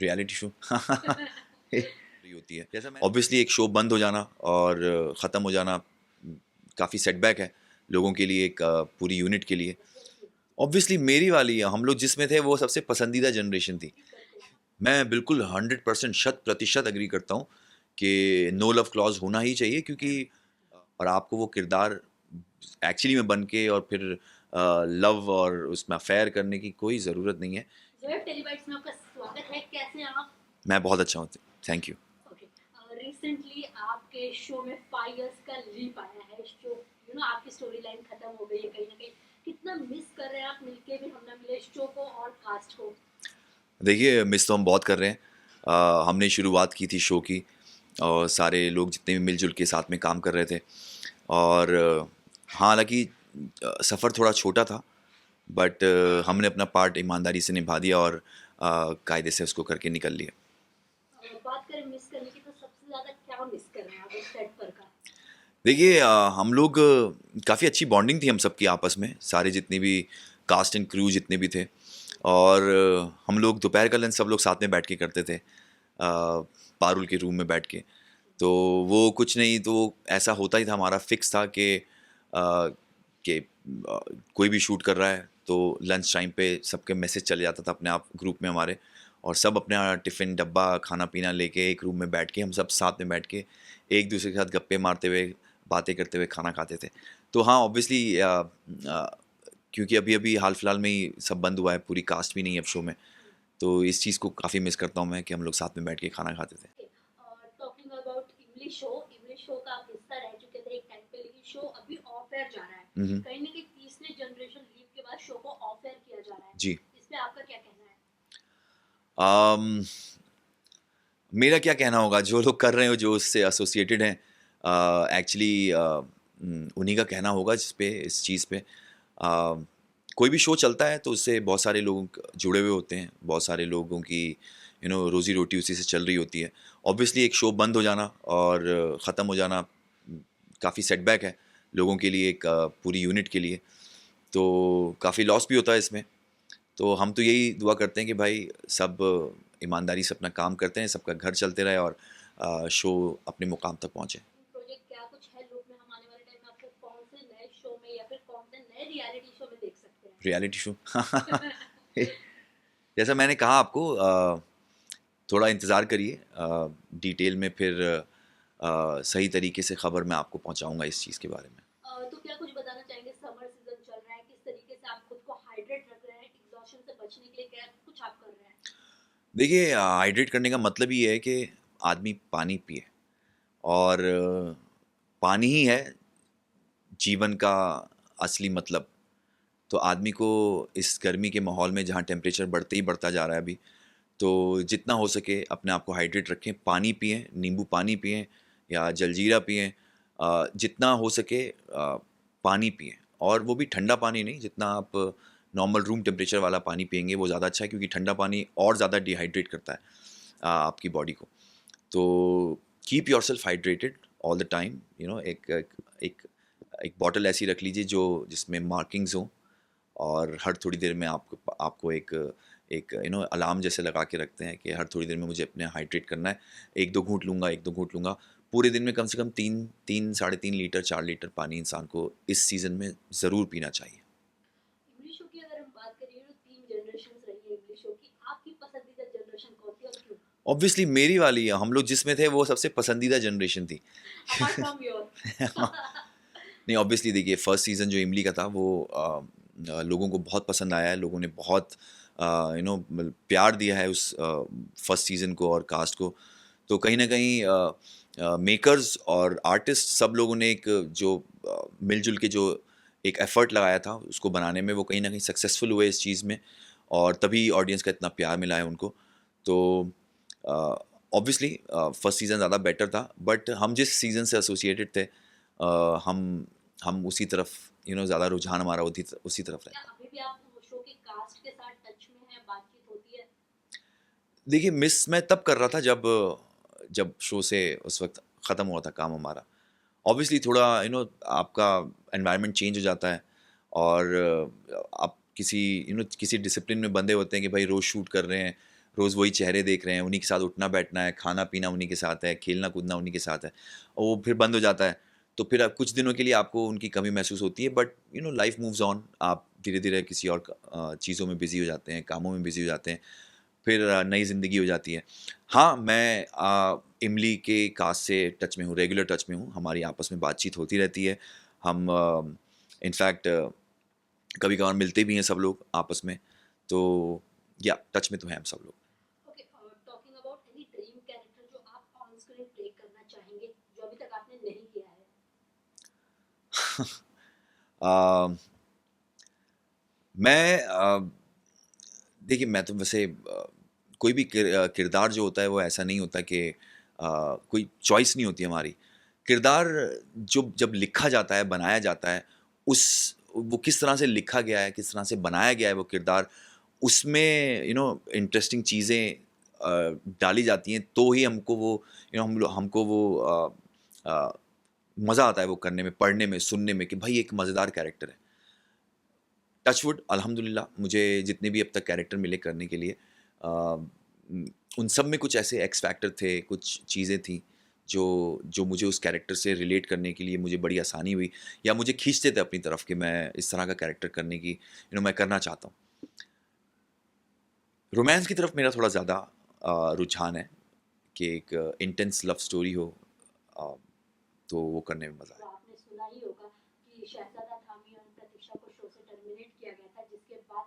Reality show होती है। जैसा मैं ऑब्वियसली एक शो बंद हो जाना और ख़त्म हो जाना काफ़ी सेटबैक है लोगों के लिए, एक पूरी यूनिट के लिए। ऑब्वियसली मेरी वाली हम लोग जिसमें थे वो सबसे पसंदीदा जनरेशन थी। मैं बिल्कुल 100% शत प्रतिशत एग्री करता हूँ कि नो लव क्लॉज़ होना ही चाहिए, क्योंकि और आपको वो किरदार एक्चुअली में बन के और फिर लव और उसमें अफेयर करने की कोई ज़रूरत नहीं है। ज़ोएब टेलीबाइट्स में आपका स्वागत है। कैसे हैं आप? मैं बहुत अच्छा हूँ, थैंक यू। ओके। रिसेंटली आपके शो में 5 इयर्स का लीप आया है। शो आपकी स्टोरी लाइन खत्म हो गई है कहीं ना कहीं। कितना मिस कर रहे हैं आप? मिलके भी हम ना मिले शो को और कास्ट को। देखिए, मिस तो हम बहुत कर रहे हैं। हमने शुरुआत की थी शो की और सारे लोग जितने भी मिल-जुल के साथ में काम कर रहे थे और हालाँकि सफ़र थोड़ा छोटा था, बट हमने अपना पार्ट ईमानदारी से निभा दिया और कायदे से उसको करके निकल लिया। बात करें मिस करने की, तो सबसे ज़्यादा क्या मिस कर रहे हैं आप इस सेट पर का? देखिए, हम लोग काफ़ी अच्छी बॉन्डिंग थी हम सबकी आपस में, सारे जितने भी कास्ट एंड क्रू जितने भी थे और हम लोग दोपहर का लंच सब लोग साथ में बैठ के करते थे, पारुल के रूम में बैठ के। तो वो कुछ नहीं तो ऐसा होता ही था, हमारा फिक्स था कि कोई भी शूट कर रहा है तो लंच टाइम पे सबके मैसेज चले जाता था अपने आप ग्रुप में हमारे, और सब अपना टिफ़िन डब्बा खाना पीना लेके एक रूम में बैठ के हम सब साथ में बैठ के एक दूसरे के साथ गप्पे मारते हुए बातें करते हुए खाना खाते थे। तो हाँ, ऑब्वियसली क्योंकि अभी-अभी हाल-फिलहाल में ही सब बंद हुआ है, पूरी कास्ट भी नहीं है अब शो में, तो इस चीज़ को काफ़ी मिस करता हूँ मैं कि हम लोग साथ में बैठ के खाना खाते थे। टॉकिंग अबाउट इंग्लिश शो का आप हिस्सा रह चुके थे एक टाइम पे, लेकिन शो अभी ऑफ एयर जा रहा है। हुँ, हुँ। कहीं ना कहीं तीसरे जनरेशन लीव के बाद शो को ऑफ एयर किया जा रहा है। जी। इस पे आपका क्या कहना है? अम, मेरा क्या कहना होगा, जो लोग कर रहे हो, जो उससे एसोसिएटेड हैं, एक्चुअली उन्हीं का कहना होगा इस चीज़ पे। कोई भी शो चलता है तो उससे बहुत सारे लोग जुड़े हुए होते हैं, बहुत सारे लोगों की रोज़ी-रोटी उसी से चल रही होती है। ऑब्वियसली एक शो बंद हो जाना और ख़त्म हो जाना काफ़ी सेटबैक है लोगों के लिए, एक पूरी यूनिट के लिए, तो काफ़ी लॉस भी होता है इसमें। तो हम तो यही दुआ करते हैं कि भाई सब ईमानदारी से अपना काम करते हैं, सबका घर चलते रहे और शो अपने मुकाम तक पहुँचे। प्रोजेक्ट क्या कुछ है लूप में? हम आने वाले टाइम में आपको कौन से नए शो में या फिर कौन से नए रियलिटी शो में देख सकते रियलिटी शो हैं? जैसा मैंने कहा आपको, थोड़ा इंतज़ार करिए, डिटेल में फिर सही तरीके से खबर मैं आपको पहुँचाऊँगा इस चीज़ के बारे में। तो क्या कुछ बताना चाहेंगे? समर सीजन चल रहा है, किस तरीके से आप खुद को हाइड्रेट रख रहे हैं? एग्जॉशन से बचने के लिए क्या कुछ आप कर रहे हैं? देखिए, हाइड्रेट करने का मतलब ये है कि आदमी पानी पिए और पानी ही है जीवन का असली मतलब। तो आदमी को इस गर्मी के माहौल में जहाँ टेम्परेचर बढ़ते ही बढ़ता जा रहा है अभी, तो जितना हो सके अपने आप को हाइड्रेट रखें, पानी पिएँ, नींबू पानी पिएँ या जलजीरा पिएँ, जितना हो सके पानी पिएँ, और वो भी ठंडा पानी नहीं, जितना आप नॉर्मल रूम टेम्परेचर वाला पानी पिएँगे वो ज़्यादा अच्छा है, क्योंकि ठंडा पानी और ज़्यादा डिहाइड्रेट करता है आपकी बॉडी को। तो keep yourself hydrated all the time, एक एक एक एक बॉटल ऐसी रख लीजिए जो जिसमें मार्किंग्स हों, और हर थोड़ी देर में आपको आपको एक एक अलार्म जैसे लगा के रखते हैं कि हर थोड़ी देर में मुझे अपने हाइड्रेट करना है, 1-2 घूँट लूँगा, 1-2 घूँट लूँगा। पूरे दिन में कम से कम 3 साढ़े 3 लीटर 4 लीटर पानी इंसान को इस सीज़न में ज़रूर पीना चाहिए। इंग्लिश शो की अगर हम बात करें तो 3 जनरेशंस रही है इंग्लिश शो की। आपकी पसंदीदा जनरेशन कौन थी और क्यों? ऑब्वियसली मेरी वाली हम लोग जिसमें थे वो सबसे पसंदीदा जनरेशन थी। Apart from your. नहीं, ऑब्वियसली देखिए, फर्स्ट सीज़न जो इमली का था वो लोगों को बहुत पसंद आया है, लोगों ने बहुत प्यार दिया है उस फर्स्ट सीज़न को और कास्ट को। तो कहीं न कहीं मेकर्स और आर्टिस्ट सब लोगों ने एक जो मिल-जुल के जो एक एफ़र्ट लगाया था उसको बनाने में, वो कहीं न कहीं सक्सेसफुल हुए इस चीज़ में, और तभी ऑडियंस का इतना प्यार मिला है उनको। तो ऑब्वियसली फर्स्ट सीज़न ज़्यादा बेटर था, बट हम जिस सीज़न से एसोसिएटेड थे, हम उसी तरफ ज़्यादा रुझान हमारा उसी तरफ क्या रहता। अभी भी आप वो शो के कास्ट के साथ टच में हैं, बातचीत होती है? देखिए, मिस मैं तब कर रहा था जब जब शो से उस वक़्त ख़त्म हुआ था काम हमारा। ऑब्वियसली थोड़ा आपका एनवायरनमेंट चेंज हो जाता है और आप किसी किसी डिसिप्लिन में बंधे होते हैं कि भाई रोज़ शूट कर रहे हैं, रोज़ वही चेहरे देख रहे हैं, उन्हीं के साथ उठना बैठना है, खाना पीना उन्हीं के साथ है, खेलना कूदना उन्हीं के साथ है, और वो फिर बंद हो जाता है। तो फिर अब कुछ दिनों के लिए आपको उनकी कमी महसूस होती है, बट लाइफ मूव्स ऑन। आप धीरे-धीरे किसी और चीज़ों में बिज़ी हो जाते हैं, कामों में बिज़ी हो जाते हैं, फिर नई ज़िंदगी हो जाती है। हाँ, मैं इमली के कास्ट से टच में हूँ, रेगुलर टच में हूँ, हमारी आपस में बातचीत होती रहती है। हम इनफैक्ट कभी-कभार मिलते भी हैं सब लोग आपस में, तो या टच में तो हैं हम सब लोग। Okay, talking about any dream character जो आप ऑन स्क्रीन प्ले करना चाहेंगे, जो अभी तक आपने नहीं किया है? अ, मैं देखिए, मैं तो वैसे कोई भी किरदार जो होता है वो ऐसा नहीं होता कि कोई चॉइस नहीं होती हमारी। किरदार जो जब लिखा जाता है, बनाया जाता है, उस वो किस तरह से लिखा गया है, किस तरह से बनाया गया है वो किरदार, उसमें इंटरेस्टिंग चीज़ें डाली जाती हैं, तो ही हमको वो हमको वो मज़ा आता है वो करने में, पढ़ने में, सुनने में कि भाई एक मज़ेदार कैरेक्टर है। टचवुड अल्हम्दुलिल्लाह मुझे जितने भी अब तक कैरेक्टर मिले करने के लिए, उन सब में कुछ ऐसे एक्स फैक्टर थे, कुछ चीज़ें थी जो जो मुझे उस कैरेक्टर से रिलेट करने के लिए मुझे बड़ी आसानी हुई, या मुझे खींचते थे अपनी तरफ कि मैं इस तरह का कैरेक्टर करने की मैं करना चाहता हूँ। रोमांस की तरफ मेरा थोड़ा ज़्यादा रुझान है कि एक इंटेंस लव स्टोरी हो, अ, तो वो करने में मज़ा तो आए। आपने सुना ही होगा कि शहजादा थामी और प्रतीक्षा को शो से टर्मिनेट किया गया था, जिसके बाद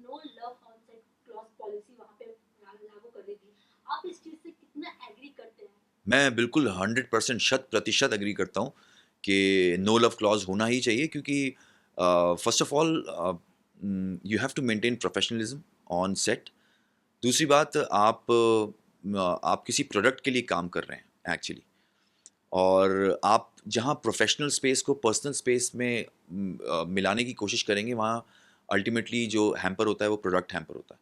no love on set clause policy वहाँ पे लागू कर दी थी। आप इस चीज़ से कितना एग्री करते हैं? मैं बिल्कुल 100% शत प्रतिशत एग्री करता हूँ कि नो लव क्लॉज़ होना ही चाहिए, क्योंकि first of all you have to maintain professionalism on set. दूसरी बात, आप किसी प्रोडक्ट के लिए काम कर रहे हैं एक्चुअली, और आप जहाँ प्रोफेशनल स्पेस को पर्सनल स्पेस में मिलाने की कोशिश करेंगे, वहाँ अल्टीमेटली जो हैम्पर होता है वो प्रोडक्ट हैम्पर होता है।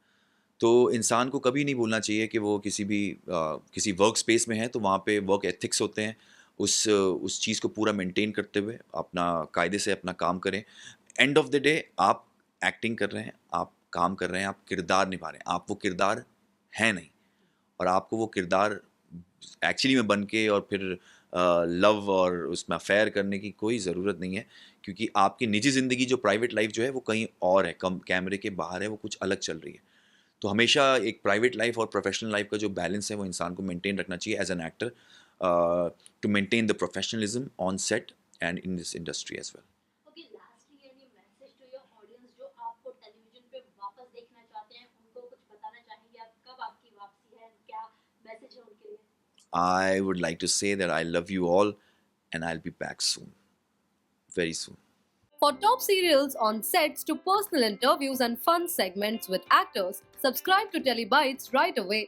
तो इंसान को कभी नहीं भूलना चाहिए कि वो किसी वर्क स्पेस में है, तो वहाँ पे वर्क एथिक्स होते हैं। उस चीज़ को पूरा मेंटेन करते हुए अपना कायदे से अपना काम करें। एंड ऑफ द डे आप एक्टिंग कर रहे हैं, आप काम कर रहे हैं, आप किरदार निभा रहे हैं, आप वो किरदार हैं नहीं, और आपको वो किरदार एक्चुअली में बन के और फिर लव और उसमें अफेयर करने की कोई ज़रूरत नहीं है, क्योंकि आपकी निजी ज़िंदगी जो प्राइवेट लाइफ जो है वो कहीं और है, कम कैमरे के बाहर है, वो कुछ अलग चल रही है। तो हमेशा एक प्राइवेट लाइफ और प्रोफेशनल लाइफ का जो बैलेंस है वो इंसान को मेंटेन रखना चाहिए as an actor, to maintain the professionalism on set and in this industry as well. Okay, lastly any message to your audience जो आपको टेलीविजन पे वापस देखना चाहते हैं, उनको कुछ बताना चाहेंगे आप? कब आपकी वापसी है? क्या मैसेज है उनके लिए? I would like to say that I love you all, and I'll be back soon, very soon. For top serials on sets to personal interviews and fun segments with actors, subscribe to Telebytes right away.